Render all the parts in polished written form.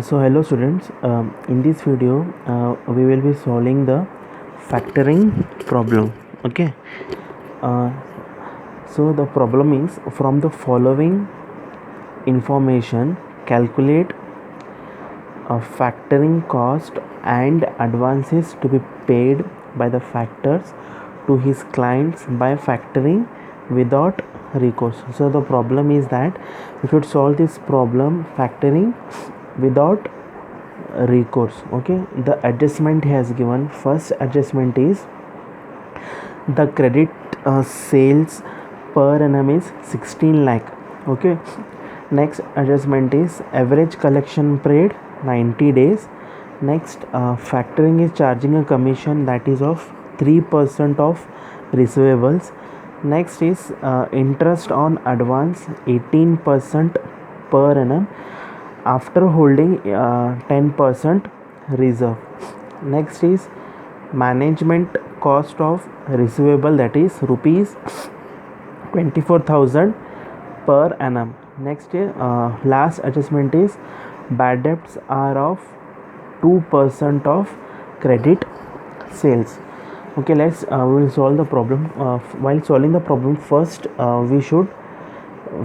So hello students, in this video we will be solving the factoring problem. Okay, uh, so the problem is, from the following information calculate a factoring cost and advances to be paid by the factors to his clients by factoring without recourse. So the problem is that we should solve this problem factoring without recourse. Okay, the adjustment he has given. First adjustment is the credit sales per annum is 16 lakh. Okay, next adjustment is average collection period 90 days. Next, factoring is charging a commission that is of 3% of receivables. Next is interest on advance 18% per annum after holding 10% reserve. Next is management cost of receivable, that is rupees 24,000 per annum. Next last adjustment is bad debts are of 2% of credit sales. Okay, let's we will solve the problem. While solving the problem, first we should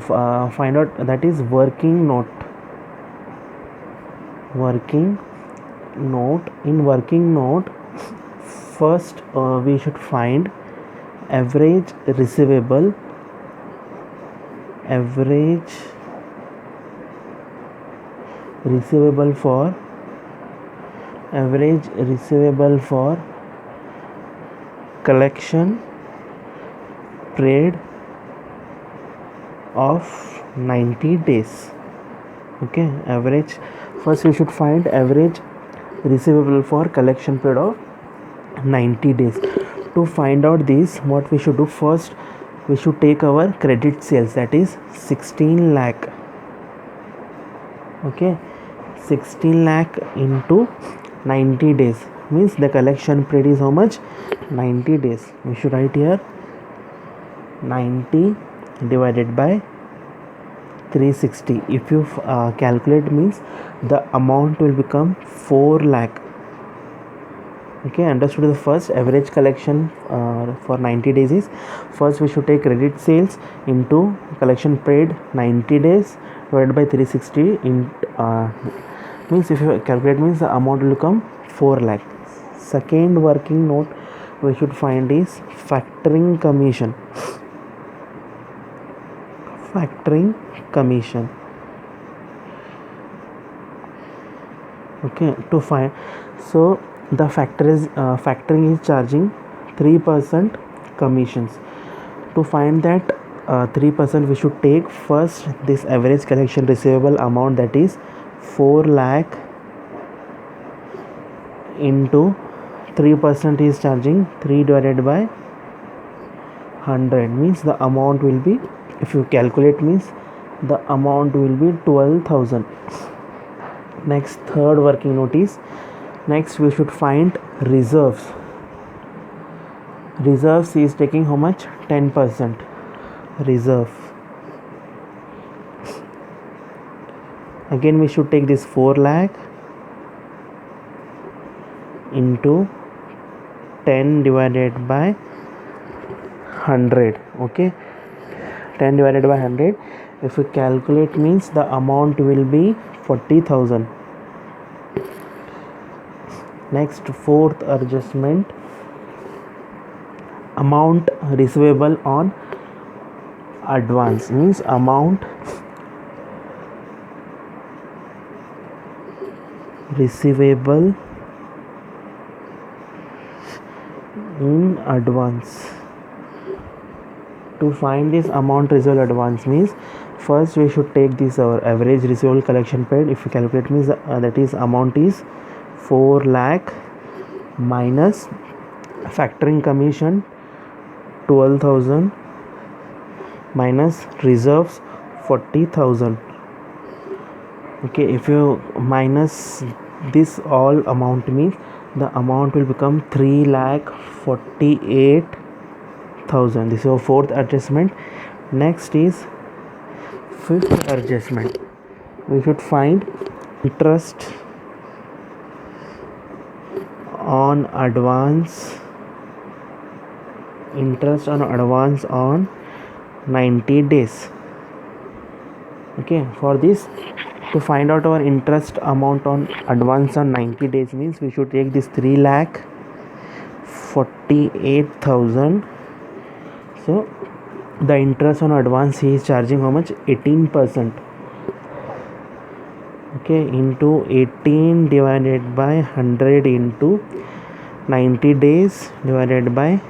find out, that is working note. In working note, first we should find average receivable for collection period of 90 days. Okay, average. First we should find average receivable for collection period of 90 days. To find out this, what we should do, first we should take our credit sales, that is 16 lakh. Okay, 16 lakh into 90 days means the collection period is how much? 90 days. We should write here 90 divided by 360. If you calculate, means the amount will become 4 lakh. Okay, understood? The first average collection for 90 days is, first we should take credit sales into collection period 90 days divided by 360 in means if you calculate, means the amount will become 4 lakh. Second working note we should find is factoring commission. Okay, to find, so the factoring is charging 3% commissions. To find that 3%, we should take first this average collection receivable amount, that is 4 lakh into 3% is charging 3 divided by 100, means the amount will be, if you calculate, means the amount will be 12,000. Next, third working note is, next we should find reserves. Reserves is taking how much? 10% reserve. Again we should take this 4 lakh into 10 divided by 100. Okay, 10 divided by 100, if you calculate, means the amount will be 40,000. Next, fourth adjustment, amount receivable on advance, means amount receivable in advance. To find this amount receivable advance, means first we should take this our average receivable collection period. If you calculate, means that is amount is 4 lakh minus factoring commission 12,000 minus reserves 40,000. Okay, if you minus this all amount, means the amount will become 3,48,000. This is our fourth adjustment. Next is fifth adjustment. we should find interest on advance on 90 days. Okay, for this, to find out our interest amount on advance on 90 days means we should take this 3,48,000. So the interest on advance he is charging how much? 18%. Okay, into 18 divided by 100 into 90 days divided by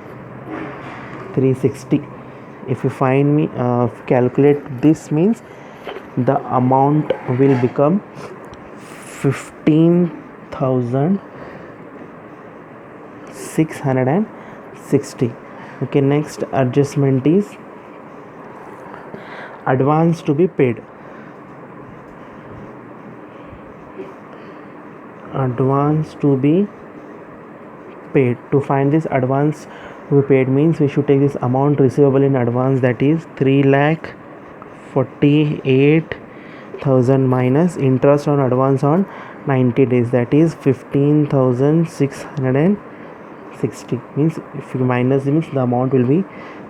360. If you find me calculate this means the amount will become 15,660. Okay, next adjustment is advance to be paid. Advance to be paid. To find this advance to be paid means we should take this amount receivable in advance, that is 3,48,000 minus interest on advance on 90 days, that is 15,660. means if you minus means the amount will be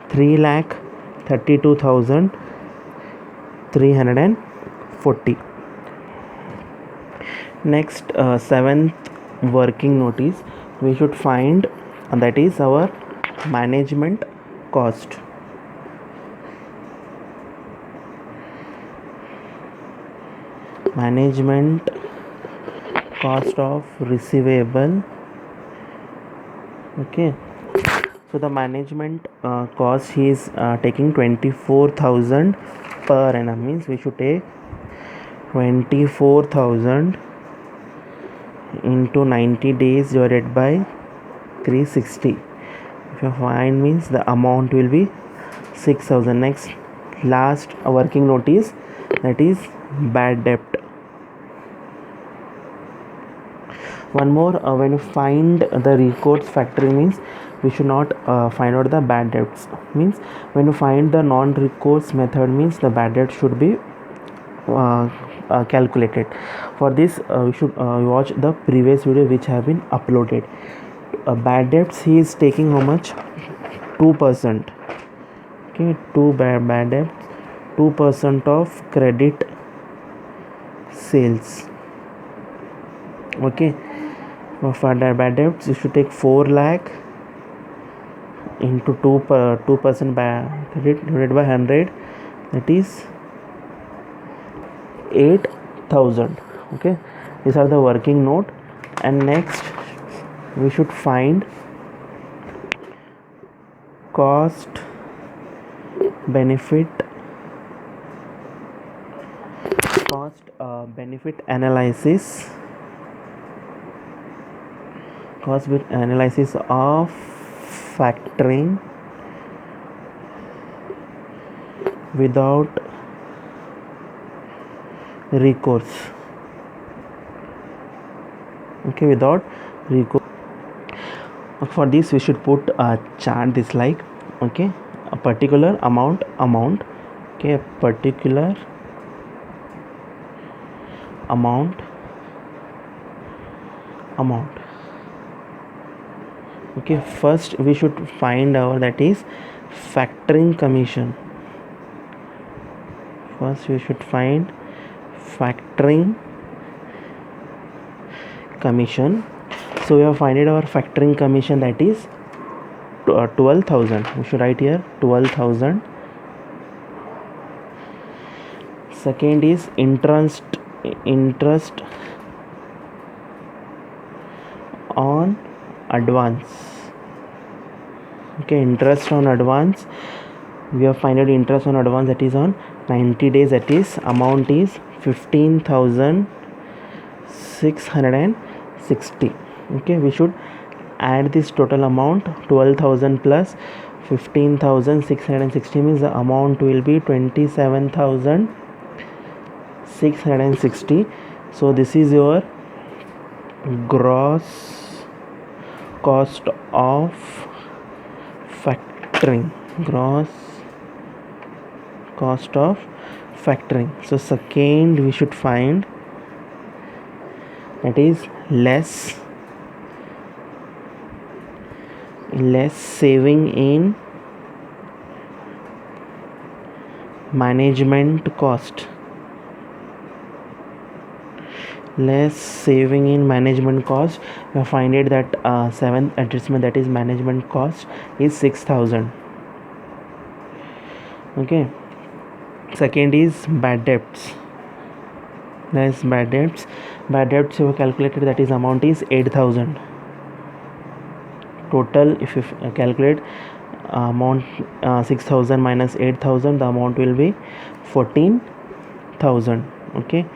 3,32,340. Next, seventh working notice we should find, and that is our management cost. Management cost of receivable. Okay, so the management cost he is taking 24,000 per annum, means we should take 24,000 into 90 days divided by 360. If you find means the amount will be 6,000. Next, last working notice, that is bad debt. One more, when you find the recourse factoring means we should not find out the bad debts. Means when you find the non-recourse method means the bad debt should be calculated. For this we should watch the previous video which have been uploaded. Bad debts he is taking how much? 2%. Okay, bad debts 2% of credit sales. Okay, for the bad debts you should take 4 lakh into 2% bad credit divided by 100, that is 8,000. Okay, these are the working note. And next we should find cost benefit analysis. Cost analysis of factoring without recourse. Okay, without recourse. For this we should put a chart this like, okay, a particular amount, okay, a particular amount. Okay, first we should find our, that is factoring commission. First we should find factoring commission. So we have find our factoring commission, that is 12,000. we should write here 12,000. Second is interest on advance. Okay, interest on advance, we have find out interest on advance, that is on 90 days, that is amount is 15,660. Okay, we should add this total amount, 12,000 plus 15,660 means the amount will be 27,660. so this is your gross cost of factoring. Gross cost of factoring. So second we should find, that is less saving in management cost. Less saving in management cost. We find it that seventh adjustment, that is management cost, is 6,000. Okay. Second is bad debts. Less bad debts. Bad debts you have calculated, that is amount is 8,000. Total, if you calculate amount 6,000 minus 8,000, the amount will be 14,000. Okay.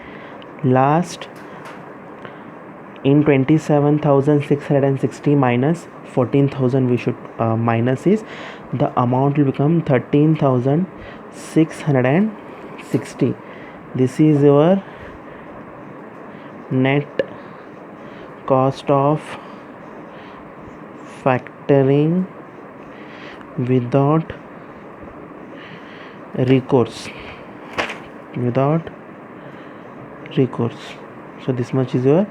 Last, in 27,660 minus 14,000 we should minus is, the amount will become 13,660. This is your net cost of factoring without recourse. So this much is your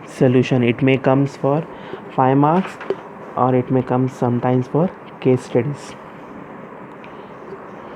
solution. It may comes for 5 marks or it may come sometimes for case studies.